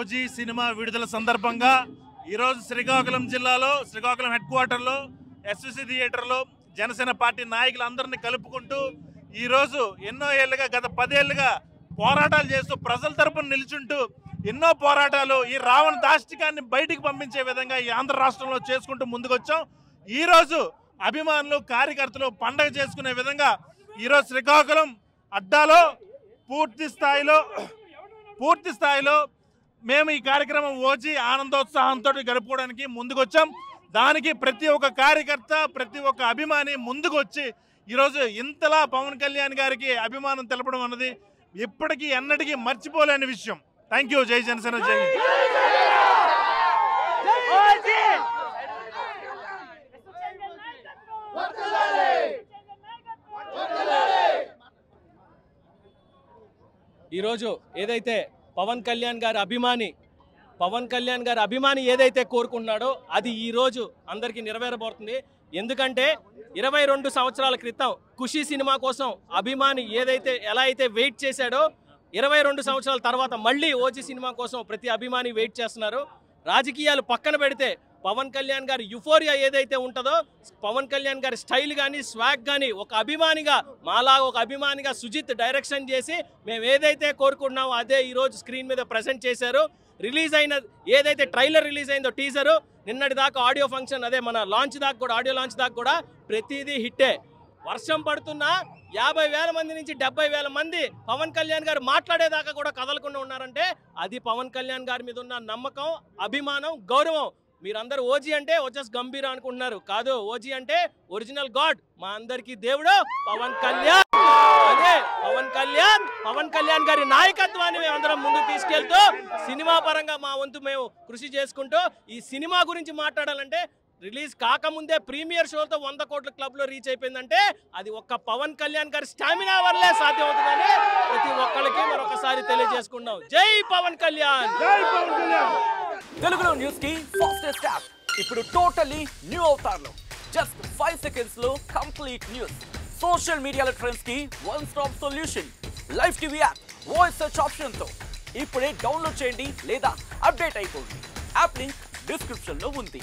OG cinema విడుదల సందర్భంగా ఈరోజు శ్రీకాకుళం జిల్లాలో శ్రీకాకుళం హెడ్ క్వార్టర్లో ఎస్విసి థియేటర్లో జనసేన పార్టీ నాయకులందరినీ కలుపుకుంటూ ఈరోజు ఎన్నో ఏళ్ళుగా గత 10 ఏళ్ళుగా పోరాటాలు చేస్తూ ప్రజల తరపున నిల్చుంటూ ఎన్నో పోరాటాలు ఈ రావణ దాష్టికాన్ని బయటికి పంపించే విధంగా ఈ ఆంధ్ర రాష్ట్రంలో చేసుకుంటూ ముందుకొచ్చాం. ఈరోజు అభిమానులు కార్యకర్తలు పండగ చేసుకునే విధంగా ఈరోజు శ్రీకాకుళం అడ్డాలో పూర్తి స్థాయిలో మేము ఈ కార్యక్రమం ఓజీ ఆనందోత్సాహంతో గడుపుకోవడానికి ముందుకొచ్చాం. దానికి ప్రతి ఒక్క కార్యకర్త ప్రతి ఒక్క అభిమాని ముందుకు వచ్చి ఈరోజు ఇంతలా పవన్ కళ్యాణ్ గారికి అభిమానం తెలపడం అన్నది ఇప్పటికీ ఎన్నటికీ మర్చిపోలేని విషయం. Thank you. జై జనసేన. జై ఈరోజు ఏదైతే పవన్ కళ్యాణ్ గారి అభిమాని ఏదైతే కోరుకుంటున్నాడో అది ఈరోజు అందరికీ నెరవేరబోతుంది. ఎందుకంటే 22 సంవత్సరాల క్రితం ఖుషీ సినిమా కోసం అభిమాని ఎలా అయితే వెయిట్ చేశాడో 22 సంవత్సరాల తర్వాత మళ్ళీ ఓజీ సినిమా కోసం ప్రతి అభిమాని వెయిట్ చేస్తున్నారు. రాజకీయాలు పక్కన పెడితే పవన్ కళ్యాణ్ గారి యుఫోరియా ఏదైతే ఉంటుందో, పవన్ కళ్యాణ్ గారి స్టైల్ కానీ స్వాగ్ కానీ ఒక అభిమానిగా సుజిత్ డైరెక్షన్ చేసి మేము ఏదైతే కోరుకుంటున్నామో అదే ఈరోజు స్క్రీన్ మీద ప్రజెంట్ చేశారు. రిలీజ్ అయిన ఏదైతే ట్రైలర్ రిలీజ్ అయిందో టీజరు, నిన్నటి దాకా ఆడియో ఫంక్షన్ అదే మన ఆడియో లాంచ్ దాకా కూడా ప్రతిదీ హిట్టే. వర్షం పడుతున్నా 50,000 మంది నుంచి 70,000 మంది పవన్ కళ్యాణ్ గారు మాట్లాడేదాకా కూడా కదలకుండా ఉన్నారంటే అది పవన్ కళ్యాణ్ గారి మీద ఉన్న నమ్మకం, అభిమానం, గౌరవం. మీరందరూ ఓజీ అంటే వచ్చేసి గంభీర అనుకుంటున్నారు. కాదు, ఓజీ అంటే ఒరిజినల్ గాడ్, మా అందరికీ దేవుడు పవన్ కళ్యాణ్. అదే పవన్ కళ్యాణ్ గారి నాయకత్వాన్ని మేము అందరం ముందుకు తీసుకెళ్తూ సినిమా పరంగా మా వంతు మేము కృషి చేసుకుంటూ ఈ సినిమా గురించి మాట్లాడాలంటే రిలీజ్ కాకముందే ప్రీమియర్ షోతో 100 కోట్ల క్లబ్లో రీచ్ అయిపోయిందంటే అది ఒక్క పవన్ కళ్యాణ్ గారి స్టామినా వల్లే సాధ్యమవుతుందని ప్రతి ఒక్కరికి మరొకసారి తెలియజేసుకుంటాం. జై పవన్ కళ్యాణ్. తెలుగులో న్యూస్ కి ఫాస్టెస్ట్ యాప్ ఇప్పుడు టోటల్లీ న్యూ అవతార్లో జస్ట్ 5 సెకండ్స్ లో కంప్లీట్ న్యూస్. సోషల్ మీడియాలో ట్రెండ్స్ కి one stop solution. Live TV app voice search option తో ఇప్పుడే డౌన్లోడ్ చేయండి లేదా అప్డేట్ అయిపోండి. యాప్ లింక్ డిస్క్రిప్షన్ లో ఉంది.